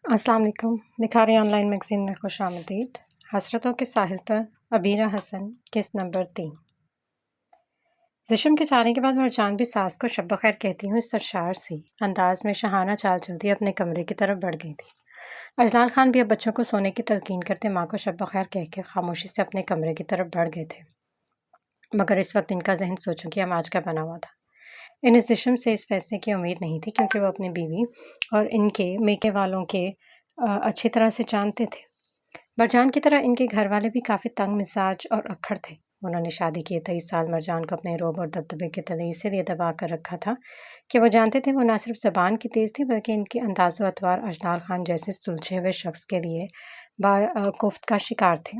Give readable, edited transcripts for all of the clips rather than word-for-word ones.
السلام علیکم۔ نکھاری on line magazine میں خوش آمدید۔ حسرتوں کے ساحل پر عبیرہ حسن، قسط نمبر 3۔ زشم کے جانے کے بعد مرجان بھی ساس کو شب بخیر کہتی ہوں اس سرشار سی انداز میں شاہانہ چال چلتی اپنے کمرے کی طرف بڑھ گئی تھی۔ اجلال خان بھی اب بچوں کو سونے کی تلقین کرتے ماں کو شب بخیر کہہ کے خاموشی سے اپنے کمرے کی طرف بڑھ گئے تھے، مگر اس وقت ان کا ذہن سوچوں کہ ہم آج کا بنا ہوا تھا۔ انہیں زشم سے اس فیصلے کی امید نہیں تھی، کیونکہ وہ اپنی بیوی اور ان کے میکے والوں کے اچھی طرح سے جانتے تھے۔ مرجان کی طرح ان کے گھر والے بھی کافی تنگ مزاج اور اکھڑ تھے۔ انہوں نے شادی کیے 23 سال مرجان کو اپنے روب اور دبدبے کے تلے اسی لیے دبا کر رکھا تھا کہ وہ جانتے تھے وہ نہ صرف زبان کی تیز تھی، بلکہ ان کے انداز و اطوار اجلال خان جیسے سلجھے ہوئے شخص کے لیے کوفت کا شکار تھے۔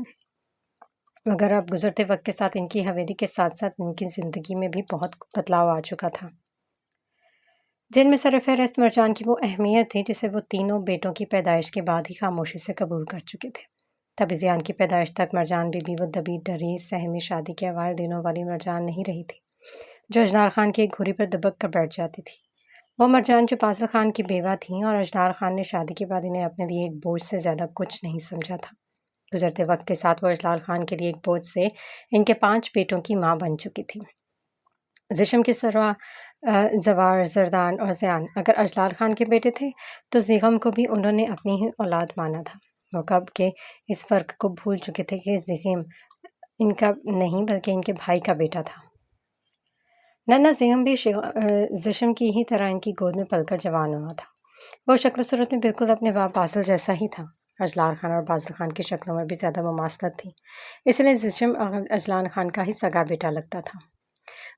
مگر اب گزرتے وقت کے ساتھ ان کی حویلی کے ساتھ ساتھ ان کی زندگی میں بھی بہت بدلاؤ آ چکا تھا، جن میں سر فہرست مرجان کی وہ اہمیت تھی جسے وہ تینوں بیٹوں کی پیدائش کے بعد ہی خاموشی سے قبول کر چکے تھے۔ تبھی زیان کی پیدائش تک مرجان بھی وہ دبی ڈری سہمی شادی کے اوائل دنوں والی مرجان نہیں رہی تھی جو اجلال خان کی ایک گھوڑی پر دبک کر بیٹھ جاتی تھی۔ وہ مرجان جو بازل خان کی بیوہ تھیں، اور اجلال خان نے شادی کے بعد انہیں اپنے لیے ایک بوجھ سے زیادہ کچھ نہیں سمجھا تھا۔ گزرتے وقت کے ساتھ وہ اجلال خان کے لیے ایک بوجھ سے ان کے 5 بیٹوں کی ماں بن چکی تھی۔ زشم کے سروا زوار، زردان اور زیان اگر اجلال خان کے بیٹے تھے تو زیغم کو بھی انہوں نے اپنی ہی اولاد مانا تھا۔ وہ کب کے اس فرق کو بھول چکے تھے کہ زیغم ان کا نہیں بلکہ ان کے بھائی کا بیٹا تھا۔ ننھا زیغم بھی زشم کی ہی طرح ان کی گود میں پل کر جوان ہوا تھا۔ وہ شکل و صورت میں بالکل اپنے باپ بازل جیسا ہی تھا۔ اجلال خان اور بازل خان کی شکلوں میں بھی زیادہ مماثلت تھی، اس لیے زشم اجلال خان کا ہی سگا بیٹا لگتا تھا۔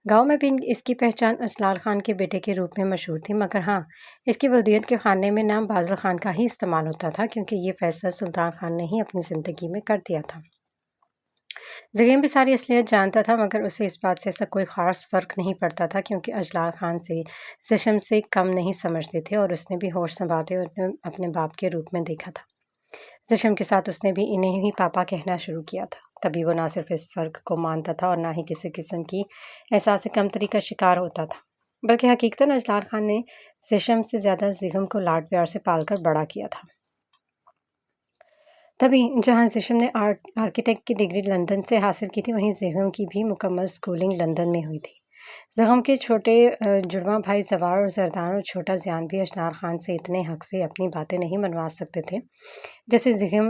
گاؤں میں بھی اس کی پہچان اجلال خان کے بیٹے کے روپ میں مشہور تھی، مگر ہاں، اس کی ولدیت کے خانے میں نام بازل خان کا ہی استعمال ہوتا تھا، کیونکہ یہ فیصلہ سلطان خان نے ہی اپنی زندگی میں کر دیا تھا۔ زغیم بھی ساری اصلیت جانتا تھا، مگر اسے اس بات سے ایسا کوئی خاص فرق نہیں پڑتا تھا، کیونکہ اجلال خان سے زشم سے کم نہیں سمجھتے تھے، اور اس نے بھی ہوش سنبھالتے ہوئے اپنے باپ کے روپ میں دیکھا تھا۔ زشم کے ساتھ اس نے بھی انہیں ہی پاپا کہنا شروع کیا تھا۔ تبھی وہ نہ صرف اس فرق کو مانتا تھا اور نہ ہی کسی قسم کی احساس کمتری کا شکار ہوتا تھا، بلکہ حقیقتاً اجلال خان نے زشم سے زیادہ زیغم کو لاڈ پیار سے پال کر بڑا کیا تھا۔ تبھی جہاں زشم نے آرکیٹیکٹ کی ڈگری لندن سے حاصل کی تھی، وہیں زیغم کی بھی مکمل سکولنگ لندن میں ہوئی تھی۔ زغم کے چھوٹے جڑواں بھائی زوار اور زردان اور چھوٹا زیان بھی اجلال خان سے اتنے حق سے اپنی باتیں نہیں منوا سکتے تھے جیسے زغم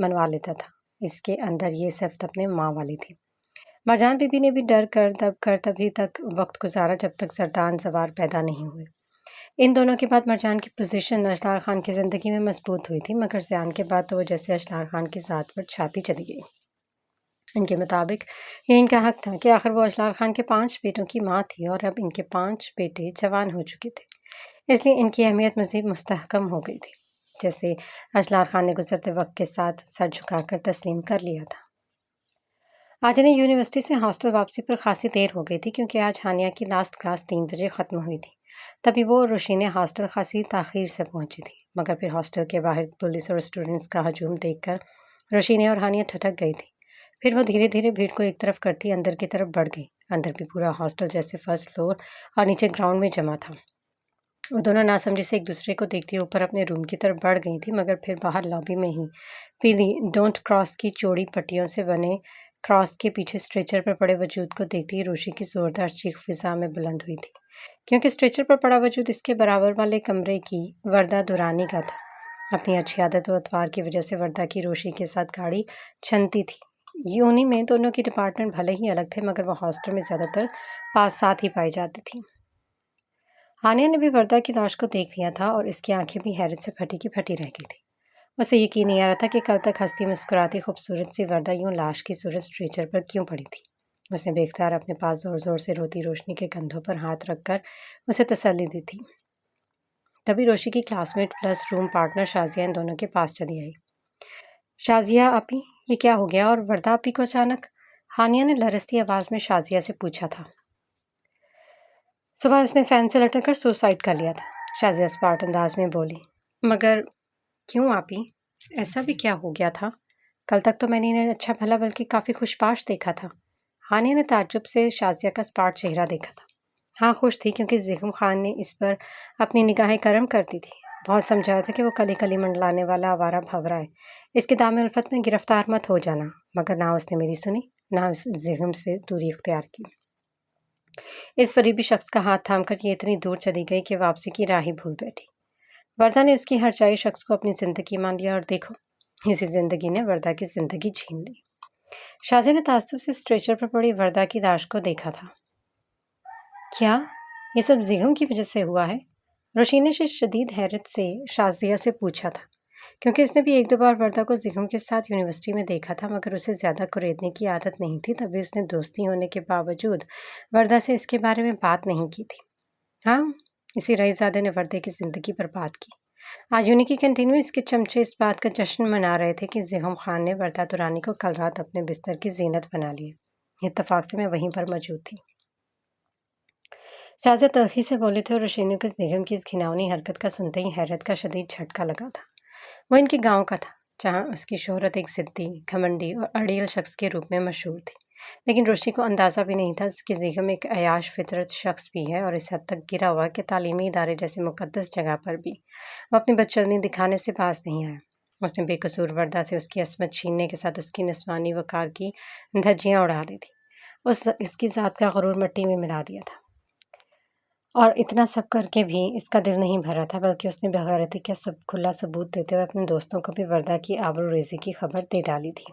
منوا لیتا تھا۔ اس کے اندر یہ صفت اپنے ماں والی تھی۔ مرجان بی بی نے بھی ڈر کر دب کر تبھی تک وقت گزارا جب تک زردان زوار پیدا نہیں ہوئے۔ ان دونوں کے بعد مرجان کی پوزیشن اجلال خان کی زندگی میں مضبوط ہوئی تھی، مگر زیان کے بعد تو وہ جیسے اجلال خان کی ذات پر چھاتی چلی گئی۔ ان کے مطابق یہ ان کا حق تھا کہ آخر وہ اجلال خان کے 5 بیٹوں کی ماں تھی، اور اب ان کے 5 بیٹے جوان ہو چکے تھے، اس لیے ان کی اہمیت مزید مستحکم ہو گئی تھی، جیسے اجلال خان نے گزرتے وقت کے ساتھ سر جھکا کر تسلیم کر لیا تھا۔ آج انہیں یونیورسٹی سے ہاسٹل واپسی پر خاصی دیر ہو گئی تھی، کیونکہ آج ہانیہ کی لاسٹ کلاس 3 بجے ختم ہوئی تھی۔ تبھی وہ اور روشینہ ہاسٹل خاصی تاخیر سے پہنچی تھی، مگر پھر ہاسٹل کے باہر پولیس اور اسٹوڈنٹس کا ہجوم دیکھ کر روشینہ اور ہانیہ ٹھٹک گئی تھی۔ پھر وہ دھیرے دھیرے بھیڑ کو ایک طرف کرتی اندر کی طرف بڑھ گئی۔ اندر بھی پورا ہاسٹل جیسے فرسٹ فلور اور نیچے گراؤنڈ میں جمع تھا۔ وہ دونوں ناسمجھی سے ایک دوسرے کو دیکھتی اوپر اپنے روم کی طرف بڑھ گئی تھی، مگر پھر باہر لابی میں ہی پیلی ڈونٹ کراس کی چوڑی پٹیوں سے بنے کراس کے پیچھے اسٹریچر پر پڑے وجود کو دیکھتی روشی کی زوردار چیخ فضا میں بلند ہوئی تھی، کیونکہ اسٹریچر پر پڑا وجود اس کے برابر والے کمرے کی وردہ دورانی کا تھا۔ اپنی اچھی عادت و اتوار کی وجہ سے وردہ کی روشی کے ساتھ گاڑی چھنتی تھی۔ یونی میں دونوں کی ڈپارٹمنٹ بھلے ہی الگ تھے، مگر وہ ہاسٹل میں زیادہ تر پاس ساتھ ہی پائی جاتی تھی۔ ہانیہ نے بھی وردہ کی لاش کو دیکھ لیا تھا، اور اس کی آنکھیں بھی حیرت سے پھٹی کی پھٹی رہ گئی تھی۔ اسے یقین نہیں آ رہا تھا کہ کل تک ہنستی مسکراتی خوبصورت سی وردہ یوں لاش کی صورت اسٹریچر پر کیوں پڑی تھی۔ اس نے بے اختیار اپنے پاس زور زور سے روتی روشنی کے کندھوں پر ہاتھ رکھ کر اسے تسلی دی تھی۔ تبھی روشی کی کلاس میٹ پلس روم پارٹنر شازیہ ان دونوں کے پاس چلی آئی۔ شازیہ آپی، یہ کیا ہو گیا؟ اور وردہ آپی کو اچانک؟ ہانیہ نے لرزتی آواز میں شازیہ سے پوچھا تھا۔ صبح اس نے فین سے لٹک کر سوسائڈ کر لیا تھا، شازیہ اسپارٹ انداز میں بولی۔ مگر کیوں آپی؟ ایسا بھی کیا ہو گیا تھا؟ کل تک تو میں نے انہیں اچھا بھلا بلکہ کافی خوش باش دیکھا تھا۔ ہانیہ نے تعجب سے شازیہ کا اسپارٹ چہرہ دیکھا تھا۔ ہاں خوش تھی، کیونکہ زیغم خان نے اس پر اپنی نگاہیں کرم کر دی تھی۔ بہت سمجھایا تھا کہ وہ کلی کلی منڈلانے والا آوارہ بھنورا ہے، اس کے دام الفت میں گرفتار مت ہو جانا، مگر نہ اس نے میری سنی، نہ اس ذہن سے دوری اختیار کی۔ اس فریبی شخص کا ہاتھ تھام کر یہ اتنی دور چلی گئی کہ واپسی کی راہ ہی بھول بیٹھی۔ وردہ نے اس کی ہر چائی شخص کو اپنی زندگی مان لیا، اور دیکھو اسی زندگی نے وردہ کی زندگی چھین لی۔ شازیہ نے تعصب سے اسٹریچر پر پڑی وردہ کی لاش کو دیکھا تھا۔ کیا یہ سب زیغم کی وجہ سے ہوا ہے؟ روشین نے شدید حیرت سے شازیہ سے پوچھا تھا، کیونکہ اس نے بھی ایک دو بار وردہ کو زیغم کے ساتھ یونیورسٹی میں دیکھا تھا، مگر اسے زیادہ کریدنے کی عادت نہیں تھی، تبھی اس نے دوستی ہونے کے باوجود وردہ سے اس کے بارے میں بات نہیں کی تھی۔ ہاں، اسی رئیس زادے نے وردے کی زندگی برباد کی۔ آج یونی کی کینٹین میں اس کے چمچے اس بات کا جشن منا رہے تھے کہ زیغم خان نے وردہ دورانی کو کل رات اپنے بستر کی زینت بنا لیا۔ اتفاق سے میں وہیں پر موجود تھی۔ شازیہ تلخی سے بولے تھے، اور روشینی کو زیغم کی اس گھناؤنی حرکت کا سنتے ہی حیرت کا شدید جھٹکا لگا تھا۔ وہ ان کے گاؤں کا تھا، جہاں اس کی شہرت ایک ضدی، گھمنڈی اور اڑیل شخص کے روپ میں مشہور تھی، لیکن روشنی کو اندازہ بھی نہیں تھا کہ زیغم ایک عیاش فطرت شخص بھی ہے، اور اس حد تک گرا ہوا کہ تعلیمی ادارے جیسے مقدس جگہ پر بھی وہ اپنی بدچلنی دکھانے سے باز نہیں آیا۔ اس نے بے قصور وردہ سے اس کی عصمت چھیننے کے ساتھ اس کی نسوانی وقار کی دھجیاں اڑا دی تھی، اس کی ذات کا غرور مٹی میں ملا دیا تھا، اور اتنا سب کر کے بھی اس کا دل نہیں بھرا تھا، بلکہ اس نے بغیرتی کا کھلا ثبوت دیتے ہوئے اپنے دوستوں کو بھی وردہ کی آبرو ریزی کی خبر دے ڈالی تھی۔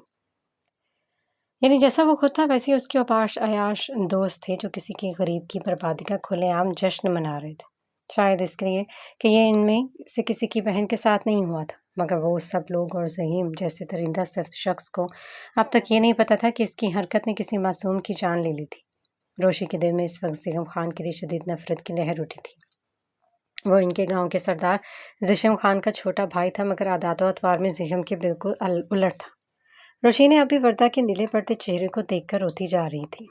یعنی جیسا وہ خود تھا ویسے ہی اس کے اوپاش عیاش دوست تھے، جو کسی کی غریب کی بربادی کا کھلے عام جشن منا رہے تھے، شاید اس لیے کہ یہ ان میں سے کسی کی بہن کے ساتھ نہیں ہوا تھا، مگر وہ سب لوگ اور زہیم جیسے درندہ صفت شخص کو اب تک یہ نہیں پتا تھا کہ اس کی حرکت نے کسی معصوم کی جان لے لی تھی۔ روشی کے دل میں اس وقت زیغم خان کے لیے شدید نفرت کی لہر اٹھی تھی۔ وہ ان کے گاؤں کے سردار زشم خان کا چھوٹا بھائی تھا، مگر عادات و اطوار میں زیغم کے بالکل الٹ تھا۔ روشی نے ابھی وردہ کے نیلے پڑتے چہرے کو دیکھ کر روتی جا رہی تھی۔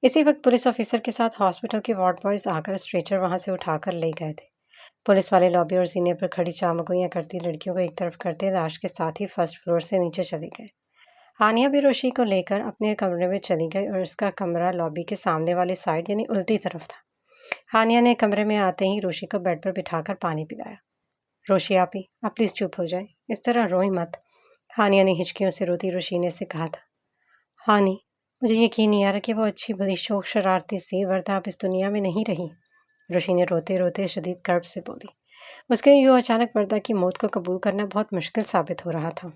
اسی وقت پولیس آفیسر کے ساتھ ہاسپٹل کے وارڈ بوائز آ کر اسٹریچر وہاں سے اٹھا کر لے گئے تھے۔ پولیس والے لابی اور زینے پر کھڑی چامگوئیاں کرتی لڑکیوں کو ایک طرف کرتے لاش کے ساتھ ہی فرسٹ فلور سے نیچے چلے گئے۔ ہانیہ بھی روشی کو لے کر اپنے کمرے میں چلی گئی، اور اس کا کمرہ لابی کے سامنے والی سائڈ یعنی الٹی طرف تھا۔ ہانیہ نے کمرے میں آتے ہی روشی کو بیڈ پر بٹھا کر پانی پلایا۔ روشی آپ پلیز چپ ہو جائیں، اس طرح روئی مت، ہانیہ نے ہچکیوں سے روتی روشینے سے کہا تھا۔ ہانی، مجھے یقین نہیں آ رہا کہ وہ اچھی بھلی شوخ شرارتی سی وردہ اب اس دنیا میں نہیں رہی، روشی نے روتے روتے شدید کرب سے بولی۔ اس کے لیے یوں اچانک وردہ کی موت کو قبول کرنا بہت مشکل ثابت ہو رہا تھا۔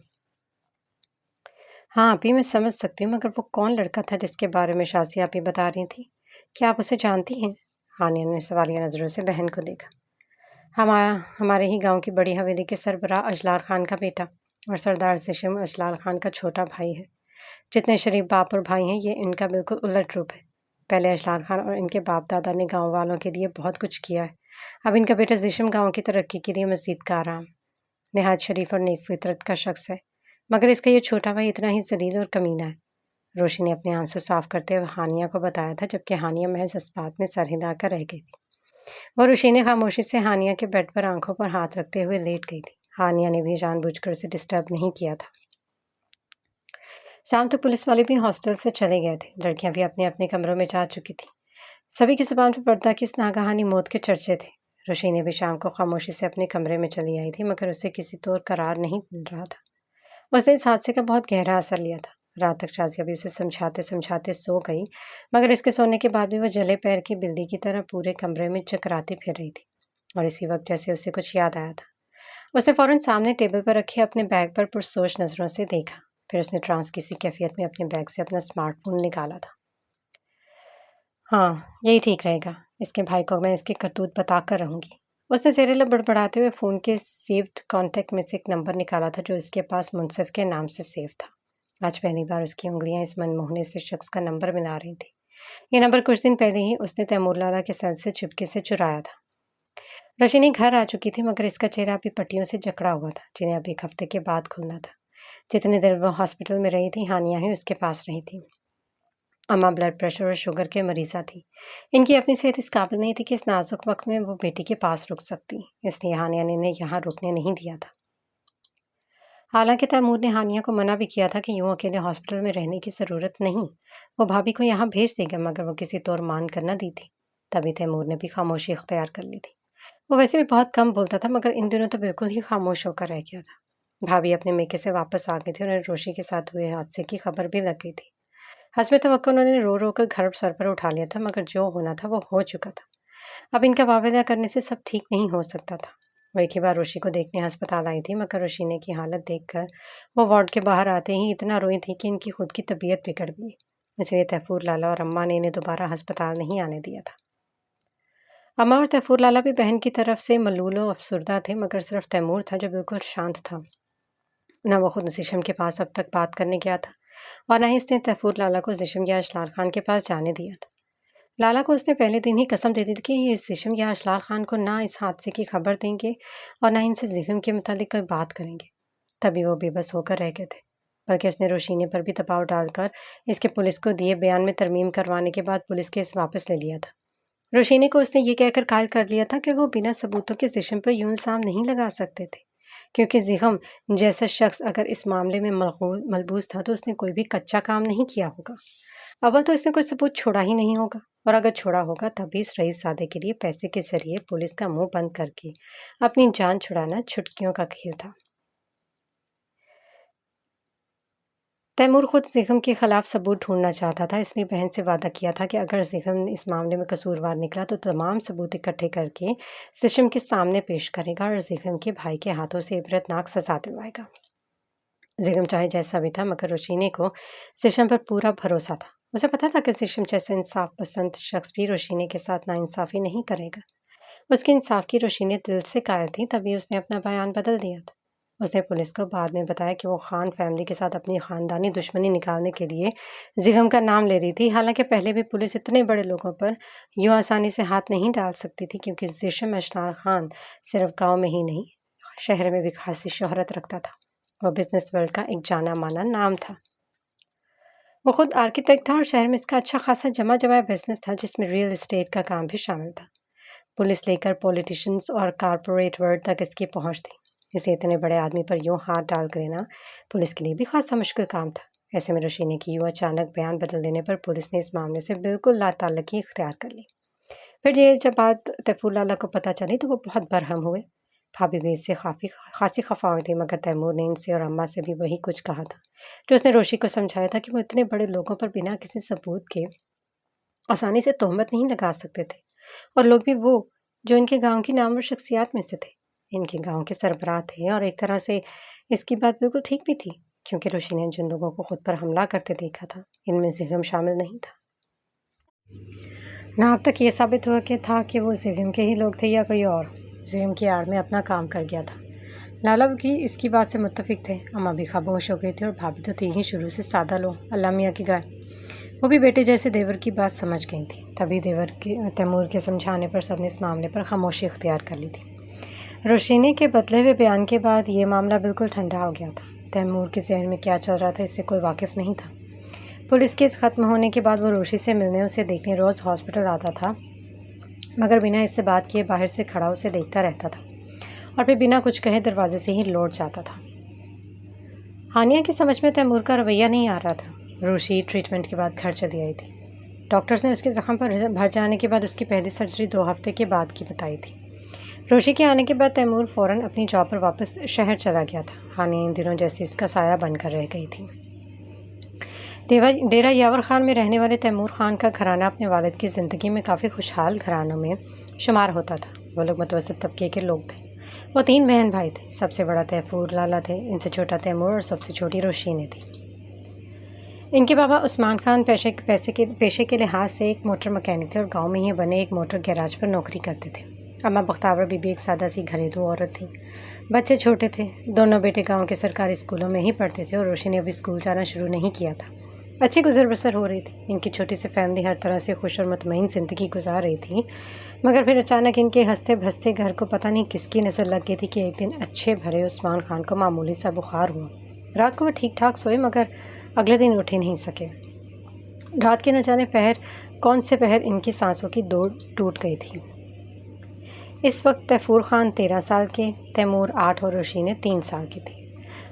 ہاں آپی، میں سمجھ سکتی ہوں، مگر وہ کون لڑکا تھا جس کے بارے میں شازیہ آپی بتا رہی تھی؟ کیا آپ اسے جانتی ہیں؟ ہانیہ نے سوالیہ نظروں سے بہن کو دیکھا۔ ہمارے ہی گاؤں کی بڑی حویلی کے سربراہ اجلال خان کا بیٹا، اور سردار زشم اجلال خان کا چھوٹا بھائی ہے۔ جتنے شریف باپ اور بھائی ہیں، یہ ان کا بالکل الٹ روپ ہے۔ پہلے اجلال خان اور ان کے باپ دادا نے گاؤں والوں کے لیے بہت کچھ کیا ہے، اب ان کا بیٹا زشم گاؤں کی ترقی کے لیے مزید کارآمد، نہایت شریف اور نیک فطرت کا شخص ہے، مگر اس کا یہ چھوٹا بھائی اتنا ہی ذلیل اور کمینہ ہے۔ روشی نے اپنے آنسو صاف کرتے ہوئے ہانیہ کو بتایا تھا، جبکہ ہانیہ محض اس بات میں سر ہلا کر رہ گئی تھی۔ وہ روشی خاموشی سے ہانیہ کے بیڈ پر آنکھوں پر ہاتھ رکھتے ہوئے لیٹ گئی تھی۔ ہانیہ نے بھی جان بوجھ کر اسے ڈسٹرب نہیں کیا تھا۔ شام تک پولیس والے بھی ہاسٹل سے چلے گئے تھے، لڑکیاں بھی اپنے اپنے کمروں میں جا چکی تھیں۔ سبھی کی زبان پر وردہ کی اس ناگہانی موت کے چرچے تھے۔ روشی نے بھی شام کو خاموشی سے اپنے کمرے میں چلی آئی تھی، مگر اسے کسی طور قرار نہیں مل رہا تھا۔ اس نے اس حادثے کا بہت گہرا اثر لیا تھا۔ رات تک شازیہ بھی اسے سمجھاتے سمجھاتے سو گئی، مگر اس کے سونے کے بعد بھی وہ جلے پیر کی بلی کی طرح پورے کمرے میں چکراتی پھر رہی تھی، اور اسی وقت جیسے اسے کچھ یاد آیا تھا، اس نے فوراً سامنے ٹیبل پر رکھے اپنے بیگ پر پرسوچ نظروں سے دیکھا، پھر اس نے ٹرانس کی سی کیفیت میں اپنے بیگ سے اپنا اسمارٹ فون نکالا تھا۔ ہاں یہی ٹھیک رہے گا، اس کے بھائی کو میں اس کی کرتوت بتا کر رہوں گی۔ اس نے زیر لب بڑبڑاتے ہوئے فون کے سیوڈ کانٹیکٹ میں سے ایک نمبر نکالا تھا جو اس کے پاس منصف کے نام سے سیو تھا۔ آج پہلی بار اس کی انگلیاں اس منموہنے سے شخص کا نمبر ملا رہی تھی۔ یہ نمبر کچھ دن پہلے ہی اس نے تیمور لالا کے سیل سے چپکے سے چرایا تھا۔ رشینی گھر آ چکی تھی، مگر اس کا چہرہ ابھی پٹیوں سے جکڑا ہوا تھا، جنہیں ابھی ایک ہفتے کے بعد کھلنا تھا۔ جتنے دیر وہ ہاسپٹل میں رہی تھی، ہانیہ ہی اس کے پاس رہی تھی۔ اماں بلڈ پریشر اور شوگر کے مریضہ تھی۔ ان کی اپنی صحت اس قابل نہیں تھی کہ اس نازک وقت میں وہ بیٹی کے پاس رک سکتی، اس لیے ہانیہ نے انہیں یہاں رکنے نہیں دیا تھا۔ حالانکہ تیمور نے ہانیہ کو منع بھی کیا تھا کہ یوں اکیلے ہاسپٹل میں رہنے کی ضرورت نہیں، وہ بھابھی کو یہاں بھیج دے گا، مگر وہ کسی طور مان کر نہ دی تھی۔ تبھی تیمور نے بھی خاموشی اختیار کر لی تھی۔ وہ ویسے بھی بہت کم بولتا تھا مگر ان دنوں تو بالکل ہی خاموش ہو کر رہ گیا تھا۔ بھابھی اپنے میکے سے واپس آ گئی تھی اور انہیں روشی کے ساتھ ہوئے حادثے کی خبر بھی لگ گئی تھی۔ حسب توقع انہوں نے رو رو کر گھر سر پر اٹھا لیا تھا مگر جو ہونا تھا وہ ہو چکا تھا۔ اب ان کا واویلا کرنے سے سب ٹھیک نہیں ہو سکتا تھا۔ وہ ایک ہی بار روشی کو دیکھنے ہسپتال آئی تھی مگر روشینے کی حالت دیکھ کر وہ وارڈ کے باہر آتے ہی اتنا روئی تھی کہ ان کی خود کی طبیعت بگڑ گئی، اس لیے تیفور لالا اور اماں نے انہیں دوبارہ ہسپتال نہیں آنے دیا تھا۔ اماں اور تیفور لالا بھی بہن کی طرف سے ملول و افسردہ تھے مگر صرف تیمور تھا جو بالکل شانت تھا۔ نہ وہ خود زشم کے پاس اب تک بات کرنے گیا تھا اور نہ ہی اس نے تیفور لالا کو زشم یا اشلال خان کے پاس جانے دیا تھا۔ لالا کو اس نے پہلے دن ہی قسم دے دی تھی کہ یہ زشم یا اشلال خان کو نہ اس حادثے کی خبر دیں گے اور نہ ان سے زخم کے متعلق کوئی بات کریں گے۔ تبھی وہ بے بس ہو کر رہ گئے تھے، بلکہ اس نے روشینے پر بھی دباؤ ڈال کر اس کے پولیس کو دیے بیان میں ترمیم کروانے کے بعد پولیس کیس واپس لے لیا تھا۔ روشینے کو اس نے یہ کہہ کر قائل کر لیا تھا کہ وہ بنا ثبوتوں کے زشم پر یوں الزام نہیں لگا سکتے تھے، کیونکہ زخم جیسا شخص اگر اس معاملے میں ملبوس تھا تو اس نے کوئی بھی کچا کام نہیں کیا ہوگا۔ اول تو اس نے کوئی ثبوت چھوڑا ہی نہیں ہوگا، اور اگر چھوڑا ہوگا تب بھی اس رئیس زادے کے لیے پیسے کے ذریعے پولیس کا منہ بند کر کے اپنی جان چھڑانا چھٹکیوں کا کھیل تھا۔ تیمور خود زخم کے خلاف ثبوت ڈھونڈنا چاہتا تھا، اس لیے بہن سے وعدہ کیا تھا کہ اگر زخم اس معاملے میں قصوروار نکلا تو تمام ثبوت اکٹھے کر کے زشم کے سامنے پیش کرے گا اور زخم کے بھائی کے ہاتھوں سے عبرتناک سزا دلوائے گا۔ زخم چاہے جیسا بھی تھا مگر روشینے کو زشم پر پورا بھروسہ تھا۔ اسے پتا تھا کہ زشم جیسا انصاف پسند شخص بھی روشینے کے ساتھ ناانصافی نہیں کرے گا۔ اس کی انصاف کی روشینے دل سے قائل تھی، تبھی اس نے اپنا بیان بدل دیا تھا۔ اس نے پولیس کو بعد میں بتایا کہ وہ خان فیملی کے ساتھ اپنی خاندانی دشمنی نکالنے کے لیے زخم کا نام لے رہی تھی، حالانکہ پہلے بھی پولیس اتنے بڑے لوگوں پر یوں آسانی سے ہاتھ نہیں ڈال سکتی تھی، کیونکہ زشم اشلال خان صرف گاؤں میں ہی نہیں شہر میں بھی خاصی شہرت رکھتا تھا۔ وہ بزنس ورلڈ کا ایک جانا مانا نام تھا۔ وہ خود آرکیٹیکٹ تھا اور شہر میں اس کا اچھا خاصا جمع بزنس تھا جس میں ریئل اسٹیٹ کا کام بھی شامل تھا۔ پولیس لے کر پولیٹیشنز اور کارپوریٹ ورلڈ تک اس کی پہنچ تھی، اسے اتنے بڑے آدمی پر یوں ہاتھ ڈال کر دینا پولیس کے لیے بھی خاصا مشکل کام تھا۔ ایسے میں روشینے کی یوں اچانک بیان بدل دینے پر پولیس نے اس معاملے سے بالکل لا تعلقی اختیار کر لی۔ پھر یہ جب بات تیفور لالا کو پتہ چلی تو وہ بہت برہم ہوئے۔ بھابھی بھی اس سے خاصی خفا ہوئی تھی مگر تیمور نے ان سے اور اماں سے بھی وہی کچھ کہا تھا جو اس نے روشی کو سمجھایا تھا کہ وہ اتنے بڑے لوگوں پر بنا کسی ثبوت کے آسانی سے تہمت نہیں لگا سکتے تھے، اور لوگ بھی وہ جو ان کے گاؤں کی نامور شخصیات میں سے تھے، ان کے گاؤں کے سربراہ تھے، اور ایک طرح سے اس کی بات بالکل ٹھیک بھی تھی، کیونکہ روشی نے جن لوگوں کو خود پر حملہ کرتے دیکھا تھا ان میں زخم شامل نہیں تھا۔ نہ اب تک یہ ثابت ہوا کہ وہ زخم کے ہی لوگ تھے یا کوئی اور زخم کی آڑ میں اپنا کام کر گیا تھا۔ لالا بھی اس کی بات سے متفق تھے، اماں بھی خاموش ہو گئی تھی اور بھابھی تو تھی ہی شروع سے سادہ لو اللہ میاں کی گائے، وہ بھی بیٹے جیسے دیور کی بات سمجھ گئی تھی۔ تبھی تیمور کے سمجھانے پر سب نے اس معاملے پر خاموشی اختیار کر لی تھی۔ روشینے کے بدلے ہوئے بیان کے بعد یہ معاملہ بالکل ٹھنڈا ہو گیا تھا۔ تیمور کے ذہن میں کیا چل رہا تھا اس سے کوئی واقف نہیں تھا۔ پولیس کیس ختم ہونے کے بعد وہ روشی سے ملنے اسے دیکھنے روز ہاسپٹل آتا تھا، مگر بنا اس سے بات کیے باہر سے کھڑا اسے دیکھتا رہتا تھا اور پھر بنا کچھ کہے دروازے سے ہی لوٹ جاتا تھا۔ ہانیہ کی سمجھ میں تیمور کا رویہ نہیں آ رہا تھا۔ روشی ٹریٹمنٹ کے بعد گھر چلی آئی تھی۔ ڈاکٹرز نے اس کے زخم پر بھر جانے کے بعد اس کی پہلی سرجری 2 ہفتے کے بعد کی بتائی تھی۔ روشی کے آنے کے بعد تیمور فوراً اپنی جاب پر واپس شہر چلا گیا تھا۔ ہانیہ ان دنوں جیسے اس کا سایہ بن کر رہ گئی تھی۔ ڈیرہ یاور خان میں رہنے والے تیمور خان کا گھرانہ اپنے والد کی زندگی میں کافی خوشحال گھرانوں میں شمار ہوتا تھا۔ وہ لوگ متوسط طبقے کے لوگ تھے۔ وہ 3 بہن بھائی تھے، سب سے بڑا تیفور لالا تھے، ان سے چھوٹا تیمور اور سب سے چھوٹی روشینے تھی۔ ان کے بابا عثمان خان پیشے کے لحاظ سے ایک موٹر مکینک تھے اور گاؤں میں ہی بنے ایک موٹر گیراج پر نوکری کرتے تھے۔ اماں بختاور بی بی ایک سادہ سی گھریلو عورت تھی۔ بچے چھوٹے تھے، دونوں بیٹے گاؤں کے سرکاری اسکولوں میں ہی پڑھتے تھے اور روشی نے ابھی اسکول جانا شروع نہیں کیا تھا۔ اچھی گزر بسر ہو رہی تھی، ان کی چھوٹی سی فیملی ہر طرح سے خوش اور مطمئن زندگی گزار رہی تھی، مگر پھر اچانک ان کے ہنستے بھستے گھر کو پتہ نہیں کس کی نظر لگ گئی تھی کہ ایک دن اچھے بھرے عثمان خان کو معمولی سا بخار ہوا۔ رات کو وہ ٹھیک ٹھاک سوئے مگر اگلے دن اٹھ ہی نہیں سکے۔ رات کے نہ جانے کون سے پہر ان کی سانسوں کی دوڑ ٹوٹ گئی تھی۔ اس وقت تیفور خان 13 سال کے، تیمور 8 اور روشینے 3 سال کی تھی۔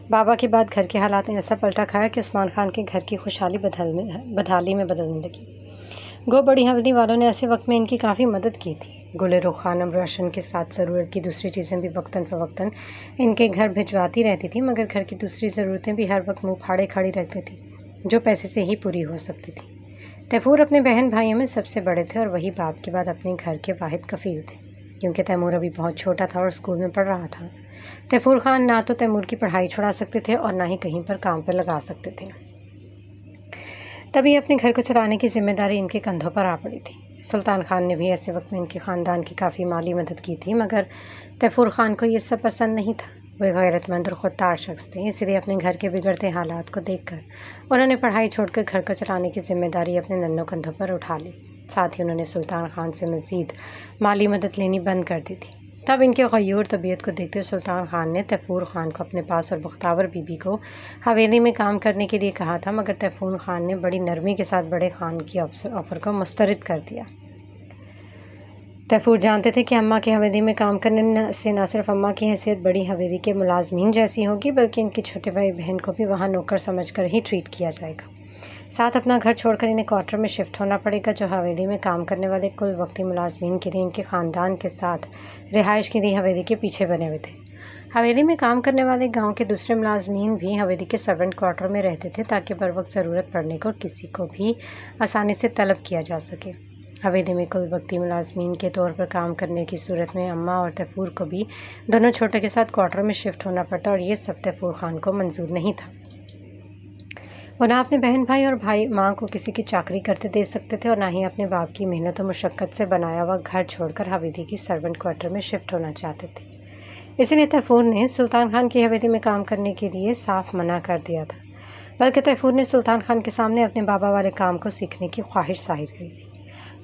بابا کے بعد گھر کے حالات نے ایسا پلٹا کھایا کہ عثمان خان کے گھر کی خوشحالی بدحالی میں بدلنے لگی۔ گو بڑی حویلی والوں نے ایسے وقت میں ان کی کافی مدد کی تھی۔ گل رخ خانم راشن کے ساتھ ضرورت کی دوسری چیزیں بھی وقتاً فوقتاً ان کے گھر بھجواتی رہتی تھی، مگر گھر کی دوسری ضرورتیں بھی ہر وقت منہ پھاڑے کھڑی رہتی تھیں، جو پیسے سے ہی پوری ہو سکتی تھی۔ تیفور اپنے بہن بھائیوں میں سب سے بڑے تھے اور وہی باپ کے بعد اپنے گھر کے واحد کفیل تھے، کیونکہ تیمور ابھی بہت چھوٹا تھا اور اسکول میں پڑھ رہا تھا۔ تیفور خان نہ تو تیمور کی پڑھائی چھڑا سکتے تھے اور نہ ہی کہیں پر کام پہ لگا سکتے تھے۔ تبھی اپنے گھر کو چلانے کی ذمہ داری ان کے کندھوں پر آ پڑی تھی۔ سلطان خان نے بھی ایسے وقت میں ان کے خاندان کی کافی مالی مدد کی تھی، مگر تیفور خان کو یہ سب پسند نہیں تھا۔ وہ غیرت مند اور خوددار شخص تھے، اس لیے اپنے گھر کے بگڑتے حالات کو دیکھ کر انہوں نے پڑھائی چھوڑ کر گھر کو چلانے کی ذمہ داری اپنے ننھوں کندھوں پر اٹھا لی۔ ساتھ ہی انہوں نے سلطان خان سے مزید مالی مدد لینی بند کر دی تھی۔ تب ان کے غیور طبیعت کو دیکھتے سلطان خان نے تیفور خان کو اپنے پاس اور بختاور بی بی کو حویلی میں کام کرنے کے لیے کہا تھا، مگر تیفور خان نے بڑی نرمی کے ساتھ بڑے خان کی آفر کو مسترد کر دیا۔ تیفور جانتے تھے کہ اماں کی حویلی میں کام کرنے سے نہ صرف اماں کی حیثیت بڑی حویلی کے ملازمین جیسی ہوگی، بلکہ ان کے چھوٹے بھائی بہن کو بھی وہاں نوکر سمجھ کر ہی ٹریٹ کیا جائے گا۔ ساتھ اپنا گھر چھوڑ کر انہیں کوارٹر میں شفٹ ہونا پڑے گا، جو حویلی میں کام کرنے والے کل وقتی ملازمین کے لیے ان کے خاندان کے ساتھ رہائش کے لیے حویلی کے پیچھے بنے ہوئے تھے۔ حویلی میں کام کرنے والے گاؤں کے دوسرے ملازمین بھی حویلی کے سرونٹ کوارٹر میں رہتے تھے، تاکہ بروقت ضرورت پڑنے کو کسی کو بھی آسانی سے طلب کیا جا سکے۔ حویلی میں کل وقتی ملازمین کے طور پر کام کرنے کی صورت میں اماں اور تیفور کو بھی دونوں چھوٹے کے ساتھ کوارٹر میں شفٹ ہونا پڑتا، اور یہ سب تیفور خان کو منظور نہیں تھا۔ وہ نہ اپنے بہن بھائی اور ماں کو کسی کی چاکری کرتے دے سکتے تھے، اور نہ ہی اپنے باپ کی محنت و مشقت سے بنایا ہوا گھر چھوڑ کر حویلی کی سرونٹ کوارٹر میں شفٹ ہونا چاہتے تھے۔ اسی لیے تیفور نے سلطان خان کی حویلی میں کام کرنے کے لیے صاف منع کر دیا تھا، بلکہ تیفور نے سلطان خان کے سامنے اپنے بابا والے کام کو سیکھنے کی خواہش ظاہر کی تھی۔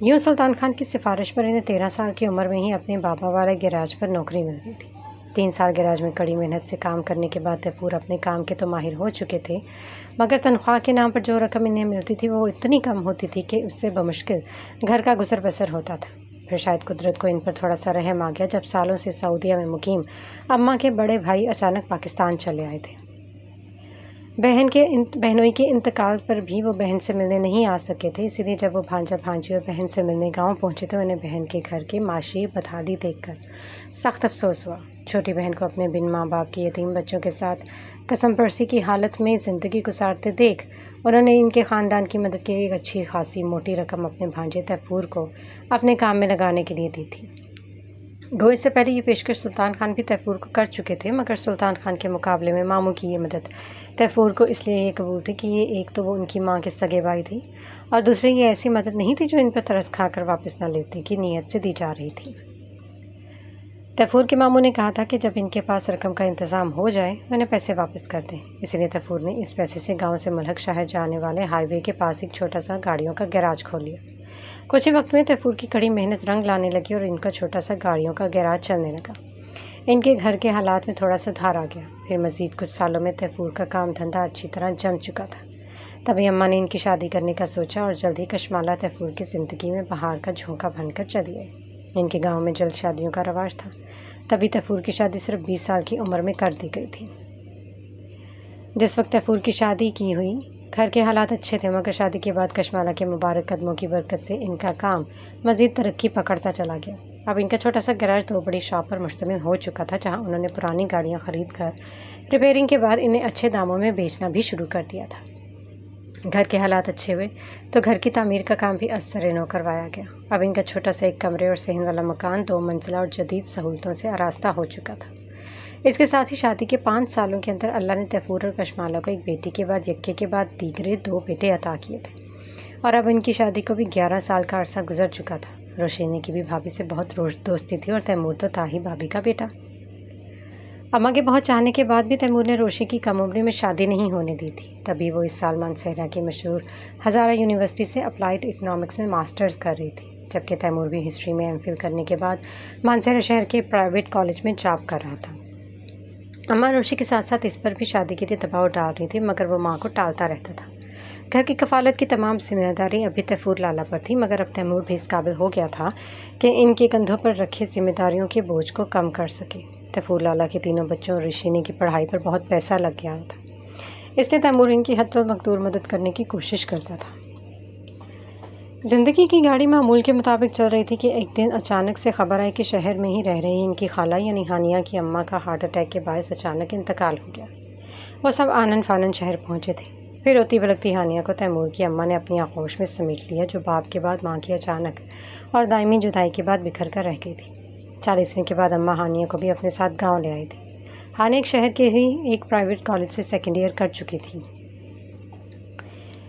یوں سلطان خان کی سفارش پر انہیں 13 سال کی عمر میں ہی اپنے بابا والے گیراج پر نوکری مل گئی تھی۔ 3 سال گیراج میں کڑی محنت سے کام کرنے کے بعد تیفور اپنے کام کے تو ماہر ہو چکے تھے، مگر تنخواہ کے نام پر جو رقم انہیں ملتی تھی وہ اتنی کم ہوتی تھی کہ اس سے بمشکل گھر کا گزر بسر ہوتا تھا۔ پھر شاید قدرت کو ان پر تھوڑا سا رحم آ گیا جب سالوں سے سعودیہ میں مقیم اماں کے بڑے بھائی اچانک پاکستان چلے آئے تھے۔ بہنوئی کے انتقال پر بھی وہ بہن سے ملنے نہیں آ سکے تھے، اسی لیے جب وہ بھانجا بھانجی اور بہن سے ملنے گاؤں پہنچے تو انہیں بہن کے گھر کے معاشی بدحالی دیکھ کر سخت افسوس ہوا۔ چھوٹی بہن کو اپنے بن ماں باپ کے یتیم بچوں کے ساتھ قسم پرسی کی حالت میں زندگی گزارتے دیکھ انہوں نے ان کے خاندان کی مدد کے لیے ایک اچھی خاصی موٹی رقم اپنے بھانجے تیفور کو اپنے کام میں لگانے کے لیے دی تھی۔ گو اس سے پہلے یہ پیشکش سلطان خان بھی تیفور کو کر چکے تھے، مگر سلطان خان کے مقابلے میں ماموں کی یہ مدد تیفور کو اس لیے یہ قبول تھی کہ یہ ایک تو وہ ان کی ماں کے سگے بھائی تھی، اور دوسرے یہ ایسی مدد نہیں تھی جو ان پر ترس کھا کر واپس نہ لیتے کی نیت سے دی جا رہی تھی۔ تیفور کے ماموں نے کہا تھا کہ جب ان کے پاس رقم کا انتظام ہو جائے وہ انہیں پیسے واپس کر دیں، اس لیے تیفور نے اس پیسے سے گاؤں سے ملحق شہر جانے والے ہائی وے کے پاس ایک چھوٹا سا گاڑیوں کا گیراج کھول لیا۔ کچھ ہی وقت میں تیفور کی کڑی محنت رنگ لانے لگی اور ان کا چھوٹا سا گاڑیوں کا گیراج چلنے لگا۔ ان کے گھر کے حالات میں تھوڑا سدھار آ گیا۔ پھر مزید کچھ سالوں میں تیفور کا کام دھندا اچھی طرح جم چکا تھا۔ تبھی اماں نے ان کی شادی کرنے کا سوچا اور جلد ہی کشمالہ تیفور کی زندگی میں بہار کا جھونکا بن کر چلی آئی۔ ان کے گاؤں میں جلد شادیوں کا رواج تھا، تبھی تیفور کی شادی صرف 20 سال کی عمر میں کر دی گئی تھی۔ جس وقت تیفور کی شادی کی ہوئی گھر کے حالات اچھے تھے، مگر شادی کے بعد کشمالہ کے مبارک قدموں کی برکت سے ان کا کام مزید ترقی پکڑتا چلا گیا۔ اب ان کا چھوٹا سا گیراج 2 بڑی شاپ پر مشتمل ہو چکا تھا، جہاں انہوں نے پرانی گاڑیاں خرید کر ریپیئرنگ کے بعد انہیں اچھے داموں میں بیچنا بھی شروع کر دیا تھا۔ گھر کے حالات اچھے ہوئے تو گھر کی تعمیر کا کام بھی از سر نو کروایا گیا۔ اب ان کا چھوٹا سا ایک کمرے اور صحن والا مکان 2 منزلہ اور جدید سہولتوں سے آراستہ ہو چکا تھا۔ اس کے ساتھ ہی شادی کے 5 سالوں کے اندر اللہ نے تیفور اور کشمالہ کو ایک بیٹی کے بعد یکے کے بعد دیگرے 2 بیٹے عطا کیے تھے، اور اب ان کی شادی کو بھی 11 سال کا عرصہ گزر چکا تھا۔ روشینی کی بھی بھابھی سے بہت دوستی تھی، اور تیمور تو تھا ہی بھابھی کا بیٹا۔ اماں کے بہت چاہنے کے بعد بھی تیمور نے روشی کی کم عمری میں شادی نہیں ہونے دی تھی۔ تبھی وہ اس سال مانسہرہ کی مشہور ہزارہ یونیورسٹی سے اپلائیڈ اکنامکس میں ماسٹرز کر رہی تھی، جبکہ تیمور بھی ہسٹری میں ایم فل کرنے کے بعد مانسہرہ شہر کے پرائیویٹ کالج میں جاب کر رہا تھا۔ اماں روشی کے ساتھ ساتھ اس پر بھی شادی کے لیے دباؤ ڈال رہی تھی، مگر وہ ماں کو ٹالتا رہتا تھا۔ گھر کی کفالت کی تمام ذمہ داری ابھی تیفور لالا پر تھی، مگر اب تیمور بھی اس قابل ہو گیا تھا کہ ان کے کندھوں پر رکھے ذمہ داریوں کے بوجھ کو کم کر سکے۔ تیفور لالا کے تینوں بچوں اور روشینی کی پڑھائی پر بہت پیسہ لگ گیا تھا، اس لیے تیمور ان کی حد المقدور مدد کرنے کی کوشش کرتا تھا۔ زندگی کی گاڑی معمول کے مطابق چل رہی تھی کہ ایک دن اچانک سے خبر آئی کہ شہر میں ہی رہ رہی ان کی خالہ یعنی ہانیہ کی اماں کا ہارٹ اٹیک کے باعث اچانک انتقال ہو گیا۔ وہ سب آنن فانن شہر پہنچے تھے۔ پھر روتی بلکتی ہانیہ کو تیمور کی اماں نے اپنی آغوش میں سمیٹ لیا، جو باپ کے بعد ماں کی اچانک اور دائمی جدائی کے بعد بکھر کر رہ گئی تھی۔ 40ویں کے بعد اماں ہانیہ کو بھی اپنے ساتھ گاؤں لے آئی تھی۔ ہانیہ ایک شہر کے ہی ایک پرائیویٹ کالج سے سیکنڈ ایئر کر چکی تھی۔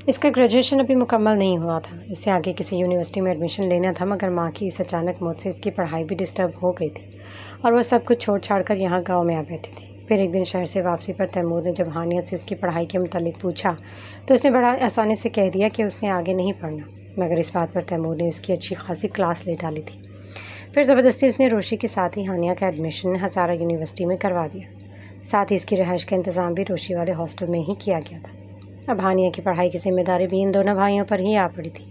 اس کا گریجویشن ابھی مکمل نہیں ہوا تھا، اسے آگے کسی یونیورسٹی میں ایڈمیشن لینا تھا، مگر ماں کی اس اچانک موت سے اس کی پڑھائی بھی ڈسٹرب ہو گئی تھی اور وہ سب کچھ چھوڑ چھاڑ کر یہاں گاؤں میں آ بیٹھی تھی۔ پھر ایک دن شہر سے واپسی پر تیمور نے جب ہانیہ سے اس کی پڑھائی کے متعلق پوچھا تو اس نے بڑا آسانی سے کہہ دیا کہ اس نے آگے نہیں پڑھنا، مگر اس بات پر تیمور نے اس کی اچھی خاصی کلاس لے ڈالی تھی۔ پھر زبردستی اس نے روشی کے ساتھ ہی ہانیہ کا ایڈمیشن ہزارہ یونیورسٹی میں کروا دیا، ساتھ ہی اس کی رہائش کا انتظام بھی روشی والے ہاسٹل میں ہی کیا گیا تھا۔ اب ہانیہ کی پڑھائی کی ذمہ داری بھی ان دونوں بھائیوں پر ہی آ پڑی تھی۔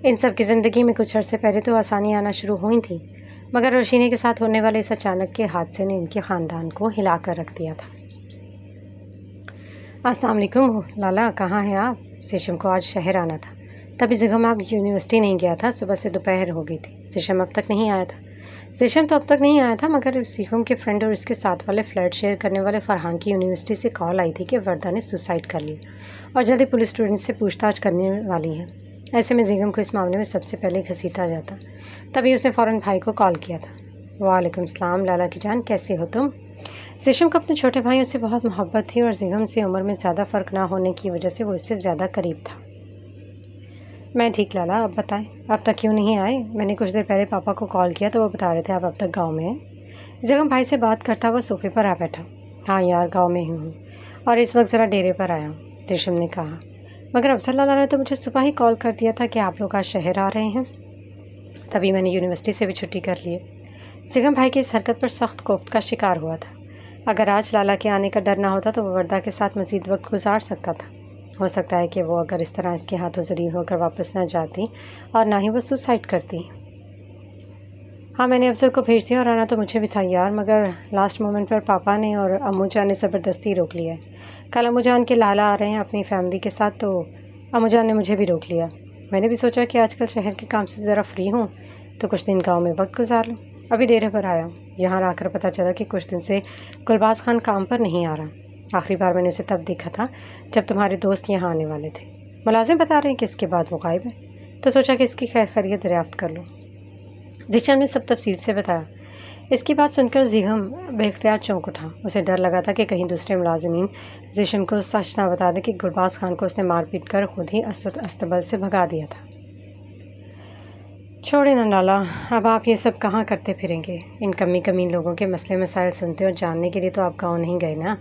ان سب کی زندگی میں کچھ عرصے پہلے تو آسانیاں آنا شروع ہوئی تھیں، مگر روشینی کے ساتھ ہونے والے اس اچانک کے حادثے نے ان کے خاندان کو ہلا کر رکھ دیا تھا۔ السلام علیکم لالا، کہاں ہیں آپ؟ سیشم کو آج شہر آنا تھا، تبھی زگم اب یونیورسٹی نہیں گیا تھا، صبح سے دوپہر ہو گئی تھی، سیشم اب تک نہیں آیا تھا۔ سیشم تو اب تک نہیں آیا تھا، مگر سیشم کے فرینڈ اور اس کے ساتھ والے فلیٹ شیئر کرنے والے فرحان کی یونیورسٹی سے کال آئی تھی کہ وردہ نے سوسائڈ کر لی اور جلدی پولیس اسٹوڈنٹ سے پوچھ تاچھ کرنے والی ہے۔ ایسے میں زیگم کو اس معاملے میں سب سے پہلے گھسیٹا جاتا، تبھی اس نے فوراً بھائی کو کال کیا تھا۔ وعلیکم السلام لالا کی جان، کیسے ہو تم؟ سیشم کو اپنے چھوٹے بھائیوں سے بہت محبت تھی اور زیگم سے عمر میں زیادہ فرق نہ ہونے کی وجہ سے وہ اس سے زیادہ قریب تھا۔ میں ٹھیک لالا، آپ بتائیں اب تک کیوں نہیں آئے؟ میں نے کچھ دیر پہلے پاپا کو کال کیا تو وہ بتا رہے تھے آپ اب تک گاؤں میں ہیں۔ زیگم بھائی سے بات کرتا ہوا صوفے پر آ بیٹھا۔ ہاں یار، گاؤں میں ہی ہوں اور اس وقت ذرا ڈیرے پر آیا ہوں، سیشم نے کہا، مگر افضل لالا نے تو مجھے صبح ہی کال کر دیا تھا کہ آپ لوگ آج شہر آ رہے ہیں، تبھی میں نے یونیورسٹی سے بھی چھٹی کر لی ہے۔ زیگم بھائی کی اس حرکت پر سخت کوفت کا شکار ہوا تھا۔ اگر آج لالا کے آنے کا ڈر نہ ہوتا تو وہ وردہ کے ساتھ مزید وقت گزار سکتا تھا۔ ہو سکتا ہے کہ وہ اگر اس طرح اس کے ہاتھوں ذلیل ہو کر واپس نہ جاتی اور نہ ہی وہ سوسائڈ کرتی۔ ہاں، میں نے افضل کو بھیج دیا اور آنا تو مجھے بھی تھا یار، مگر لاسٹ مومنٹ پر پاپا نے اور امو جان نے زبردستی روک لیا ہے۔ کل امو جان کے لالا آ رہے ہیں اپنی فیملی کے ساتھ، تو امو جان نے مجھے بھی روک لیا۔ میں نے بھی سوچا کہ آج کل شہر کے کام سے ذرا فری ہوں تو کچھ دن گاؤں میں وقت گزار لوں۔ ابھی ڈیرے پر آیا ہوں، یہاں آ کر پتہ چلا کہ کچھ دن سے گلباز خان کام پر نہیں آ رہا۔ آخری بار میں نے اسے تب دیکھا تھا جب تمہارے دوست یہاں آنے والے تھے۔ ملازم بتا رہے ہیں کہ اس کے بعد وہ غائب ہے، تو سوچا کہ اس کی خیر خیریت دریافت کر لوں۔ زیشم نے سب تفصیل سے بتایا۔ اس کی بات سن کر زیگم بے اختیار چونک اٹھا۔ اسے ڈر لگا تھا کہ کہیں دوسرے ملازمین زیشم کو سچ نہ بتا دیں کہ گلباز خان کو اس نے مار پیٹ کر خود ہی استبل سے بھگا دیا تھا۔ چھوڑے نا لالا، اب آپ یہ سب کہاں کرتے پھریں گے؟ ان کمین لوگوں کے مسئلے مسائل سنتے اور جاننے کے لیے تو آپ گاؤں نہیں گئے نا،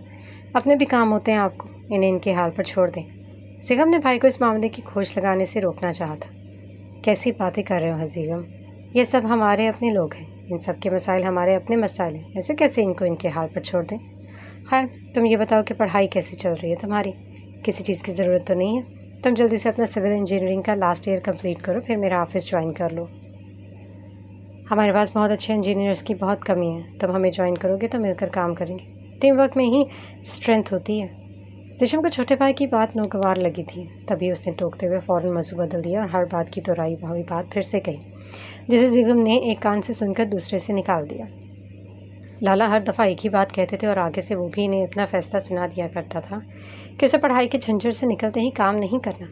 اپنے بھی کام ہوتے ہیں آپ کو، انہیں ان کے حال پر چھوڑ دیں۔ زیگم نے بھائی کو اس معاملے کی کھوج لگانے سے روکنا چاہا تھا۔ کیسی باتیں کر رہے ہو زیگم، یہ سب ہمارے اپنے لوگ ہیں، ان سب کے مسائل ہمارے اپنے مسائل ہیں، ایسے کیسے ان کو ان کے حال پر چھوڑ دیں؟ خیر، تم یہ بتاؤ کہ پڑھائی کیسی چل رہی ہے تمہاری؟ کسی چیز کی ضرورت تو نہیں ہے؟ تم جلدی سے اپنا سول انجینئرنگ کا لاسٹ ایئر کمپلیٹ کرو، پھر میرا آفس جوائن کر لو۔ ہمارے پاس بہت اچھے انجینئرس کی بہت کمی ہے، تم ہمیں جوائن کرو گے تو مل کر کام کریں گے، ٹیم ورک میں ہی اسٹرینتھ ہوتی ہے۔ زیشم کو چھوٹے بھائی کی بات ناگوار لگی تھی، تبھی اس نے ٹوکتے ہوئے فوراً موضوع بدل دیا اور ہر بات کی دہرائی بھاوی بات پھر سے کہی، جسے زیگم نے ایک کان سے سن کر دوسرے سے نکال دیا۔ لالا ہر دفعہ ایک ہی بات کہتے تھے اور آگے سے وہ بھی انہیں اپنا فیصلہ سنا دیا کرتا تھا کہ اسے پڑھائی کے جھنجھٹ سے نکلتے ہی کام نہیں کرنا،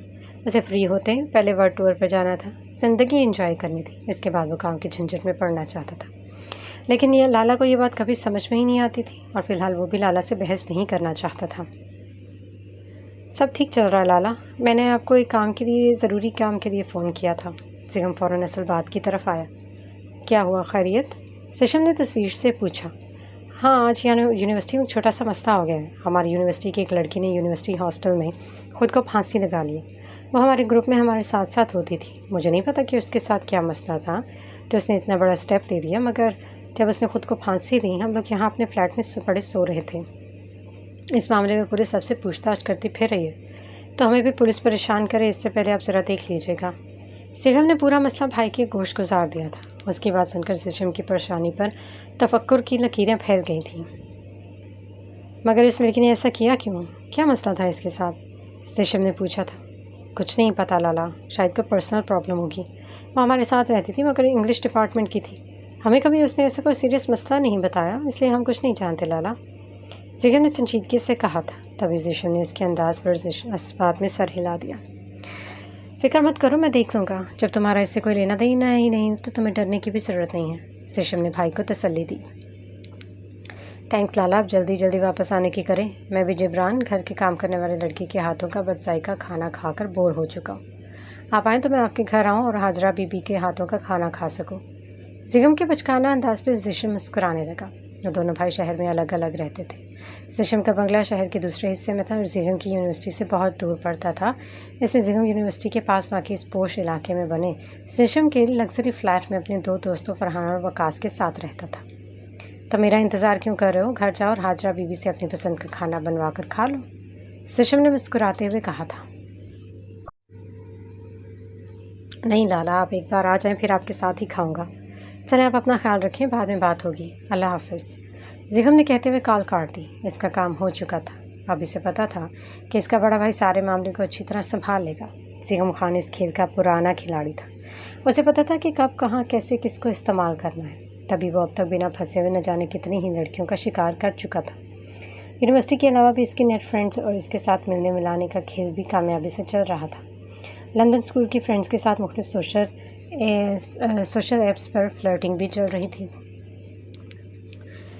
اسے فری ہوتے پہلے ورلڈ ٹور پر جانا تھا، زندگی انجوائے کرنی تھی، اس کے بعد وہ کام کے جھنجھٹ میں پڑنا چاہتا تھا۔ لیکن یہ لالا کو یہ بات کبھی سمجھ میں ہی نہیں آتی تھی اور فی الحال وہ بھی لالا سے بحث نہیں کرنا چاہتا تھا۔ سب ٹھیک چل رہا ہے لالا، میں نے آپ کو ایک کام کے لیے، ضروری کام کے لیے فون کیا تھا۔ زیگم فوراً اصل بات کی طرف آیا۔ کیا ہوا، خیریت؟ سیشم نے تصویر سے پوچھا۔ ہاں، آج یونیورسٹی میں چھوٹا سا مسئلہ ہو گیا ہے، ہماری یونیورسٹی کی ایک لڑکی نے یونیورسٹی ہاسٹل میں خود کو پھانسی لگا لی۔ وہ ہمارے گروپ میں ہمارے ساتھ ساتھ ہوتی تھی، مجھے نہیں پتا کہ اس کے ساتھ کیا مسئلہ تھا تو اس نے اتنا بڑا اسٹیپ لے لیا، مگر جب اس نے خود کو پھانسی دی، ہم لوگ یہاں اپنے فلیٹ میں بڑے سو رہے تھے۔ اس معاملے میں پولیس سب سے پوچھ تاچھ کرتی پھر رہی ہے، تو ہمیں بھی پولیس پریشان کرے اس سے پہلے آپ ذرا دیکھ لیجیے گا۔ زیگم نے پورا مسئلہ بھائی کے گوش گزار دیا تھا۔ اس کی بات سن کر زیشم کی پریشانی پر تفکر کی لکیریں پھیل گئی تھیں۔ مگر اس لڑکی نے ایسا کیا کیوں؟ کیا مسئلہ تھا اس کے ساتھ؟ زیشم نے پوچھا تھا۔ کچھ نہیں پتہ لالا، شاید کوئی پرسنل پرابلم ہوگی۔ وہ ہمارے ساتھ رہتی تھی مگر انگلش ڈپارٹمنٹ کی تھی۔ ہمیں کبھی اس نے ایسا کوئی سیریس مسئلہ نہیں بتایا، اس لیے ہم کچھ نہیں جانتے لالا، زیگم نے سنجیدگی سے کہا تھا۔ تبھی زیشم نے اس کے انداز پر اس بات میں سر ہلا دیا۔ فکر مت کرو، میں دیکھ لوں گا۔ جب تمہارا اس سے کوئی لینا دینا ہی نہیں تو تمہیں ڈرنے کی بھی ضرورت نہیں ہے، زیشم نے بھائی کو تسلی دی۔ تھینکس لالا، اب جلدی جلدی واپس آنے کی کریں۔ میں بھی جبران گھر کے کام کرنے والے لڑکی کے ہاتھوں کا بد ذائقہ کھانا کھا کر بور ہو چکا ہوں۔ آپ آئیں تو میں آپ کے گھر آؤں اور حاضرہ بی بی کے ہاتھوں کا کھانا کھا سکوں۔ زیگم کے بچکانہ انداز پہ زیشم مسکرانے لگا۔ وہ دونوں بھائی شہر میں الگ الگ رہتے تھے۔ زیشم کا بنگلہ شہر کے دوسرے حصے میں تھا اور زیگم کی یونیورسٹی سے بہت دور پڑتا تھا، اس لیے زیگم یونیورسٹی کے پاس واقع اس پوش علاقے میں بنے زیشم کے لگژری فلیٹ میں اپنے دو دوستوں فرحان اور وقاص کے ساتھ رہتا تھا۔ تو میرا انتظار کیوں کر رہے ہو؟ گھر جاؤ اور حاجرہ بی بی سے اپنی پسند کا کھانا بنوا کر کھا لو، زیشم نے مسکراتے ہوئے کہا تھا۔ نہیں لالا، آپ ایک بار آ جائیں پھر آپ کے ساتھ ہی کھاؤں گا۔ چلیں آپ اپنا خیال رکھیں، بعد میں بات ہوگی، اللہ حافظ، زیگم نے کہتے ہوئے کال کاٹ دی۔ اس کا کام ہو چکا تھا، اب اسے پتہ تھا کہ اس کا بڑا بھائی سارے معاملے کو اچھی طرح سنبھال لے گا۔ زیگم خان اس کھیل کا پرانا کھلاڑی تھا، اسے پتہ تھا کہ کب کہاں کیسے کس کو استعمال کرنا ہے، تبھی وہ اب تک بنا پھنسے ہوئے نہ جانے کتنی ہی لڑکیوں کا شکار کر چکا تھا۔ یونیورسٹی کے علاوہ بھی اس کے نیٹ فرینڈز اور اس کے ساتھ ملنے ملانے کا کھیل بھی کامیابی سے چل رہا تھا۔ لندن اسکول کی فرینڈز کے ساتھ مختلف سوشل ایپس پر فلرٹنگ بھی چل رہی تھی۔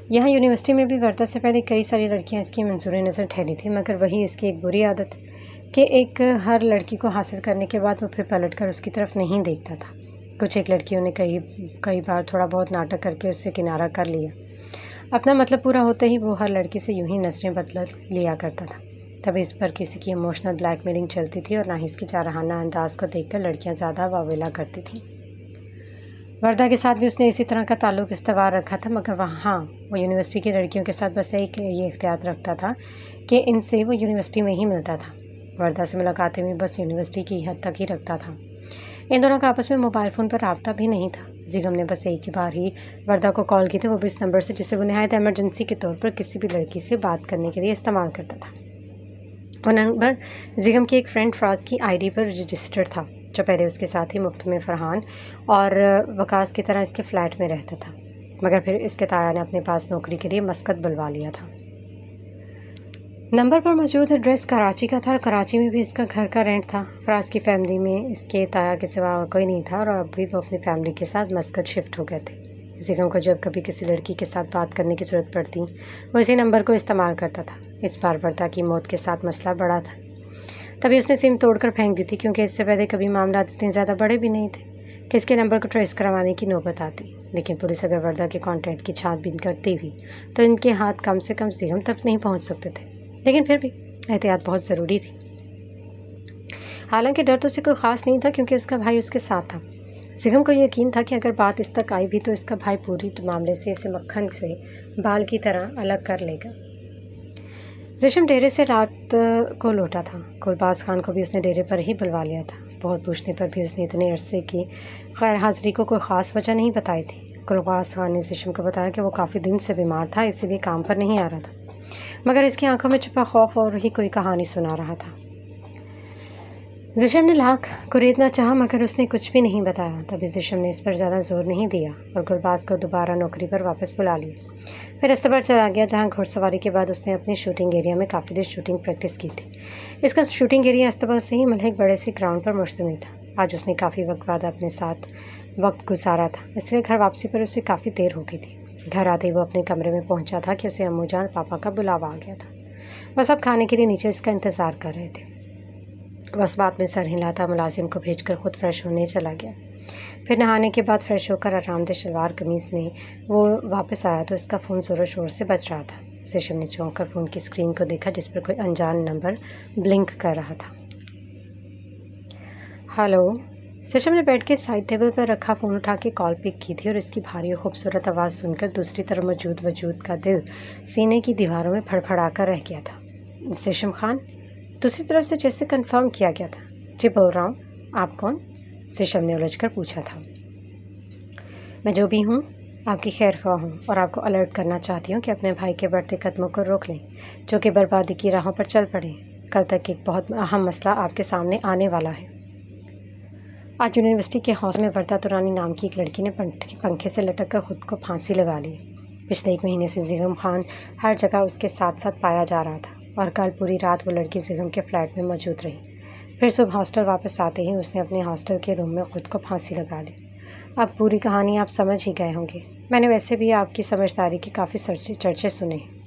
یہاں یونیورسٹی میں بھی وردہ سے پہلے کئی ساری لڑکیاں اس کی منظور نظر ٹھہری تھیں، مگر وہی اس کی ایک بری عادت کہ ہر لڑکی کو حاصل کرنے کے بعد وہ پھر پلٹ کر اس کی طرف نہیں دیکھتا تھا۔ کچھ ایک لڑکیوں نے کئی بار تھوڑا بہت ناٹک کر کے اس سے کنارہ کر لیا، اپنا مطلب پورا ہوتے ہی وہ ہر لڑکی سے یوں ہی نظریں بدل لیا کرتا تھا۔ تبھی اس پر کسی کی ایموشنل بلیک میلنگ چلتی تھی اور نہ ہی اس کی جارحانہ انداز کو دیکھ کر لڑکیاں زیادہ واویلا کرتی تھیں۔ وردہ کے ساتھ بھی اس نے اسی طرح کا تعلق استوار رکھا تھا، مگر وہ یونیورسٹی کی لڑکیوں کے ساتھ بس ایک یہ اختیار رکھتا تھا کہ ان سے وہ یونیورسٹی میں ہی ملتا تھا۔ وردہ سے ملاقاتیں بھی بس یونیورسٹی کی حد تک ہی رکھتا تھا، ان دونوں کا آپس میں موبائل فون پر رابطہ بھی نہیں تھا۔ زیگم نے بس ایک ہی بار ہی وردہ کو کال کی تھی، وہ بھی اس نمبر سے جسے وہ نہایت ایمرجنسی کے طور پر کسی بھی لڑکی سے بات کرنے کے لیے استعمال کرتا تھا۔ وہ نمبر زیگم کی ایک فرینڈ فراز کی آئی ڈی پر رجسٹرڈ تھا، جو پہلے اس کے ساتھ ہی مفت میں فرحان اور وقاص کی طرح اس کے فلیٹ میں رہتا تھا، مگر پھر اس کے تایا نے اپنے پاس نوکری کے لیے مسقط بلوا لیا تھا۔ نمبر پر موجود ایڈریس کراچی کا تھا اور کراچی میں بھی اس کا گھر کا رینٹ تھا۔ فراز کی فیملی میں اس کے تایا کے سوا اور کوئی نہیں تھا اور اب بھی وہ اپنی فیملی کے ساتھ مسقط شفٹ ہو گئے تھے۔ زیگم کو جب کبھی کسی لڑکی کے ساتھ بات کرنے کی ضرورت پڑتی وہ اسی نمبر کو استعمال کرتا تھا۔ اس بار وردہ کی موت کے ساتھ مسئلہ بڑا تھا، تبھی اس نے سم توڑ کر پھینک دی تھی، کیونکہ اس سے پہلے کبھی معاملات اتنے زیادہ بڑے بھی نہیں تھے کہ اس کے نمبر کو ٹریس کروانے کی نوبت آتی۔ لیکن پولیس اگر وردہ کے کانٹیکٹ کی چھان بین کرتی ہوئی تو ان کے ہاتھ کم سے کم زیگم تک نہیں پہنچ سکتے تھے، لیکن پھر بھی احتیاط بہت ضروری تھی۔ حالانکہ ڈر تو اسے کوئی خاص نہیں تھا، کیونکہ اس کا بھائی اس کے ساتھ تھا۔ زیگم کو یقین تھا کہ اگر بات اس تک آئی بھی تو اس کا بھائی پوری معاملے سے اسے مکھن سے بال کی طرح الگ کر لے گا۔ زیشم ڈیرے سے رات کو لوٹا تھا۔ گلباز خان کو بھی اس نے ڈیرے پر ہی بلوا لیا تھا۔ بہت پوچھنے پر بھی اس نے اتنے عرصے کی غیر حاضری کو کوئی خاص وجہ نہیں بتائی تھی۔ گلباز خان نے زیشم کو بتایا کہ وہ کافی دن سے بیمار تھا، اسی لیے کام پر نہیں آ رہا تھا، مگر اس کی آنکھوں میں چھپا خوف اور ہی کوئی کہانی سنا رہا تھا۔ زیشم نے لاکھ کوریدنا چاہا، مگر اس نے کچھ بھی نہیں بتایا۔ تبھی زیشم نے اس پر زیادہ زور نہیں دیا اور گلباز کو دوبارہ نوکری پر واپس بلا لیا۔ پھر استبر چلا گیا، جہاں گھوڑ سواری کے بعد اس نے اپنی شوٹنگ ایریا میں کافی دیر شوٹنگ پریکٹس کی تھی۔ اس کا شوٹنگ ایریا استبر سے ہی ملحق بڑے سے گراؤنڈ پر مشتمل تھا۔ آج اس نے کافی وقت بعد اپنے ساتھ وقت گزارا تھا، اس لیے گھر واپسی پر اسے کافی دیر ہو گئی تھی۔ گھر آتے ہی وہ اپنے کمرے میں پہنچا تھا کہ اسے امو جان پاپا کا بلاوا آ گیا تھا۔ وہ سب کھانے کے لیے نیچے اس کا انتظار کر رہے تھے۔ وہ اس بات میں سر ہلاتا ملازم کو بھیج کر خود فریش ہونے چلا گیا۔ پھر نہانے کے بعد فریش ہو کر آرام دہ شلوار قمیض میں وہ واپس آیا تو اس کا فون زور و شور سے بج رہا تھا۔ زیشم نے چونک کر فون کی اسکرین کو دیکھا، جس پر کوئی انجان نمبر بلنک کر رہا تھا۔ ہلو، زیشم نے بیٹھ کے سائڈ ٹیبل پر رکھا فون اٹھا کے کال پک کی تھی اور اس کی بھاری اور خوبصورت آواز سن کر دوسری طرف موجود وجود کا دل سینے کی دیواروں میں پھڑ پھڑا کر رہ گیا تھا۔ زیشم خان، دوسری طرف سے جیسے کنفرم کیا گیا تھا۔ جی بول رہا ہوں، آپ کون؟ زیشم نے الجھ کر پوچھا تھا۔ میں جو بھی ہوں آپ کی خیر خواہ ہوں اور آپ کو الرٹ کرنا چاہتی ہوں کہ اپنے بھائی کے بڑھتے قدموں کو روک لیں، جو کہ بربادی کی راہوں پر چل پڑے۔ کل تک ایک بہت اہم مسئلہ آپ کے سامنے آنے والا ہے۔ آج یونیورسٹی کے ہاسٹل میں وردہ تورانی نام کی ایک لڑکی نے پنکھے سے لٹک کر خود کو پھانسی لگا لی۔ پچھلے 1 مہینے سے زیغم خان ہر جگہ اس کے ساتھ ساتھ پایا جا رہا تھا اور کل پوری رات وہ لڑکی زیغم کے فلیٹ میں موجود رہی۔ پھر صبح ہاسٹل واپس آتے ہی اس نے اپنے ہاسٹل کے روم میں خود کو پھانسی لگا لی۔ اب پوری کہانی آپ سمجھ ہی گئے ہوں گے۔ میں نے ویسے بھی آپ کی سمجھداری کے کافی چرچے سنے ہیں۔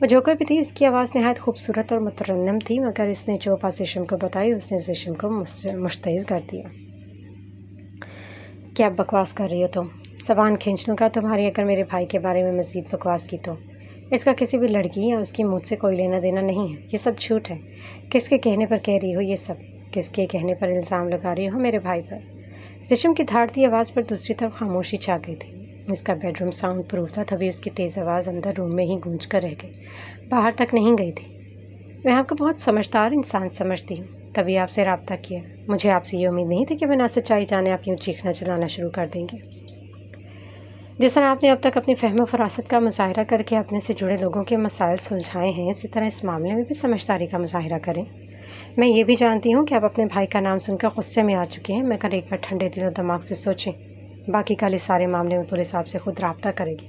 وہ جو کوئی بھی تھی، اس کی آواز نہایت خوبصورت اور مترنم تھی، مگر اس نے جو بات زیشم کو بتائی اس نے زیشم کو مشتعل کر دیا۔ کیا بکواس کر رہی ہو تم؟ زبان کھینچ لوں گا تمہاری اگر میرے بھائی کے بارے میں مزید بکواس کی تو۔ اس کا کسی بھی لڑکی یا اس کی مجھ سے کوئی لینا دینا نہیں ہے، یہ سب جھوٹ ہے۔ کس کے کہنے پر کہہ رہی ہو یہ سب؟ کس کے کہنے پر الزام لگا رہی ہو میرے بھائی پر؟ زیشم کی دھاڑتی آواز پر دوسری طرف خاموشی چھا گئی تھی۔ اس کا بیڈ روم ساؤنڈ پروف تھا، تبھی اس کی تیز آواز اندر روم میں ہی گونج کر رہ گئی، باہر تک نہیں گئی تھی۔ میں آپ کو بہت سمجھدار انسان سمجھتی ہوں، تبھی آپ سے رابطہ کیا۔ مجھے آپ سے یہ امید نہیں تھی کہ بنا سچائی جانے آپ یوں چیخنا چلانا شروع کر دیں گے۔ جس طرح آپ نے اب تک اپنی فہم و فراست کا مظاہرہ کر کے اپنے سے جڑے لوگوں کے مسائل سلجھائے ہیں، اسی طرح اس معاملے میں بھی سمجھداری کا مظاہرہ کریں۔ میں یہ بھی جانتی ہوں کہ آپ اپنے بھائی کا نام سن کر غصے میں آ چکے ہیں، مگر ایک بار ٹھنڈے دل و دماغ سے سوچیں۔ باقی کل اس سارے معاملے میں پولیس آپ سے خود رابطہ کرے گی۔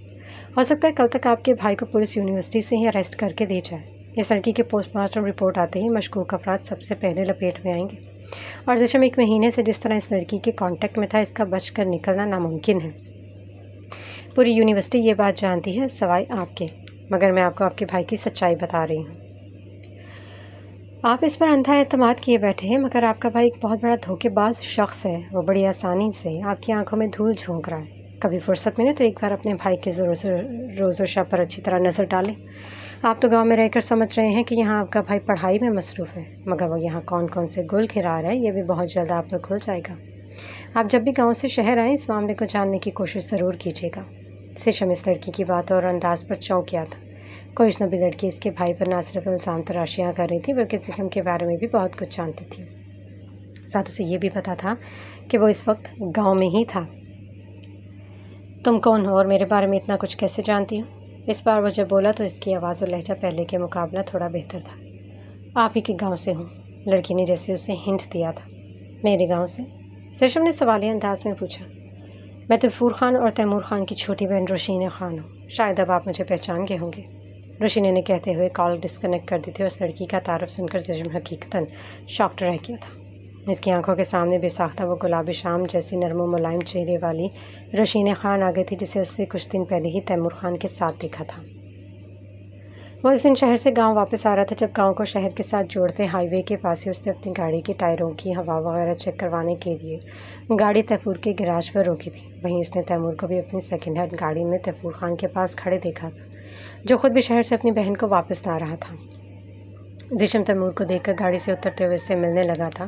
ہو سکتا ہے کل تک آپ کے بھائی کو پولیس یونیورسٹی سے ہی اریسٹ کر کے دے جائے۔ اس لڑکی کے پوسٹ مارٹم رپورٹ آتے ہی مشکوک افراد سب سے پہلے لپیٹ میں آئیں گے، اور زیشم 1 مہینے سے جس طرح اس لڑکی کے کانٹیکٹ میں تھا، اس کا بچ کر نکلنا ناممکن ہے۔ پوری یونیورسٹی یہ بات جانتی ہے سوائے آپ کے، مگر میں آپ کو آپ کے بھائی کی سچائی بتا رہی ہوں۔ آپ اس پر اندھا اعتماد کیے بیٹھے ہیں، مگر آپ کا بھائی ایک بہت بڑا دھوکے باز شخص ہے۔ وہ بڑی آسانی سے آپ کی آنکھوں میں دھول جھونک رہا ہے۔ کبھی فرصت ملے تو ایک بار اپنے بھائی کے روز و شب پر اچھی طرح نظر ڈالیں۔ آپ تو گاؤں میں رہ کر سمجھ رہے ہیں کہ یہاں آپ کا بھائی پڑھائی میں مصروف ہے، مگر وہ یہاں کون کون سے گل کھلا رہا ہے یہ بھی بہت جلد آپ پر کھل جائے گا۔ آپ جب بھی گاؤں سے شہر آئیں اس معاملے کو جاننے کی کوشش ضرور کیجیے گا۔ زیشم اس لڑکی کی باتوں اور انداز پر چونک گیا تھا۔ کوئی اجنبی لڑکی اس کے بھائی پر نہ صرف الزام تراشیاں کر رہی تھی بلکہ زیشم کے بارے میں بھی بہت کچھ جانتی تھی۔ ساتھ اسے یہ بھی پتا تھا کہ وہ اس وقت گاؤں میں ہی تھا۔ تم کون ہو اور میرے بارے میں اتنا کچھ کیسے جانتی ہو؟ اس بار وہ جب بولا تو اس کی آواز اور لہجہ پہلے کے مقابلہ تھوڑا بہتر تھا۔ آپ ہی کے گاؤں سے ہوں، لڑکی نے جیسے اسے ہنٹ دیا تھا۔ میرے گاؤں سے؟ زیشم نے سوالیہ انداز میں پوچھا۔ میں غفور خان اور تیمور خان کی چھوٹی بہن روشین خان ہوں، شاید اب آپ مجھے پہچان گئے ہوں گے۔ روشین نے کہتے ہوئے کال ڈسکنیکٹ کر دی تھی۔ اس لڑکی کا تعارف سن کر زیشم حقیقتاً شاکڈ رہ گیا تھا۔ اس کی آنکھوں کے سامنے بے ساختہ وہ گلابی شام جیسی نرم و ملائم چہرے والی روشین خان آ گئی تھی، جسے اس سے کچھ دن پہلے ہی تیمور خان کے ساتھ دیکھا تھا۔ وہ اس دن شہر سے گاؤں واپس آ رہا تھا، جب گاؤں کو شہر کے ساتھ جوڑتے ہائی وے کے پاس ہی اس نے اپنی گاڑی کے ٹائروں کی ہوا وغیرہ چیک کروانے کے لیے گاڑی تیفور کے گراج پر روکی تھی۔ وہیں اس نے تیمور کو بھی اپنی سیکنڈ ہینڈ گاڑی میں تیفور خان کے پاس کھڑے دیکھا تھا، جو خود بھی شہر سے اپنی بہن کو واپس لا رہا تھا۔ زیشم تیمور کو دیکھ کر گاڑی سے اترتے ہوئے اس سے ملنے لگا تھا،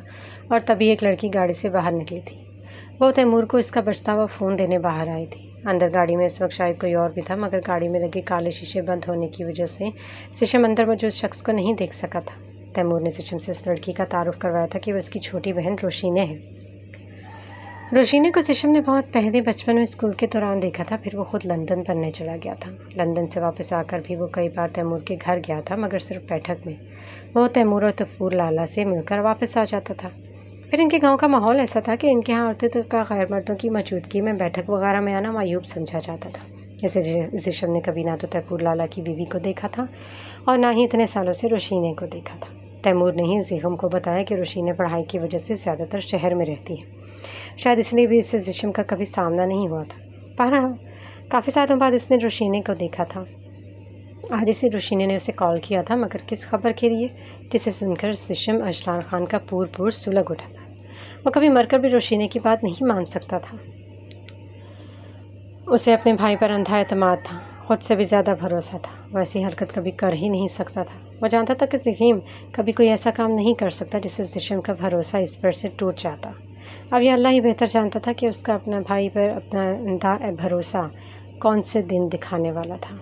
اور تبھی ایک لڑکی گاڑی سے باہر نکلی تھی۔ وہ تیمور کو اس کا بجتا ہوا فون دینے باہر آئی تھی۔ اندر گاڑی میں اس وقت شاید کوئی اور بھی تھا، مگر گاڑی میں لگے کالے شیشے بند ہونے کی وجہ سے زیشم اندر موجود شخص کو نہیں دیکھ سکا تھا۔ تیمور نے زیشم سے اس لڑکی کا تعارف کروایا تھا کہ وہ اس کی چھوٹی بہن روشینہ ہے۔ روشینہ کو زیشم نے بہت پہلے بچپن میں اسکول کے دوران دیکھا تھا، پھر وہ خود لندن پڑھنے چلا گیا تھا۔ لندن سے واپس آ کر بھی وہ کئی بار تیمور کے گھر گیا تھا، مگر صرف بیٹھک میں۔ وہ تیمور اور غفور لالا سے مل کر واپس آ جاتا تھا۔ پھر ان کے گاؤں کا ماحول ایسا تھا کہ ان کے ہاں عورتوں کا غیر مردوں کی موجودگی میں بیٹھک وغیرہ میں آنا معیوب سمجھا جاتا تھا۔ اسے زیشم نے کبھی نہ تو تیمور لالا کی بیوی کو دیکھا تھا اور نہ ہی اتنے سالوں سے روشینہ کو دیکھا تھا۔ تیمور نے ہی زیشم کو بتایا کہ روشینہ پڑھائی کی وجہ سے زیادہ تر شہر میں رہتی ہے، شاید اس لیے بھی اس سے زیشم کا کبھی سامنا نہیں ہوا تھا۔ بہرحال کافی سالوں بعد اس نے روشینہ کو دیکھا تھا۔ آج اسے روشینہ نے اسے کال کیا تھا، مگر کس خبر کے لیے، جسے سن کر زیشم اجلان خان کا پور سلگ اٹھا تھا۔ وہ کبھی مر کر بھی روشینہ کی بات نہیں مان سکتا تھا۔ اسے اپنے بھائی پر اندھا اعتماد تھا، خود سے بھی زیادہ بھروسہ تھا۔ وہ ایسی حرکت کبھی کر ہی نہیں سکتا تھا۔ وہ جانتا تھا کہ زیشم کبھی کوئی ایسا کام نہیں کر سکتا جس سے زیشم کا بھروسہ اس پر سے ٹوٹ جاتا۔ اب یہ اللہ ہی بہتر جانتا تھا کہ اس کا اپنا بھائی پر اپنا اندھا بھروسہ کون سے دن دکھانے والا تھا۔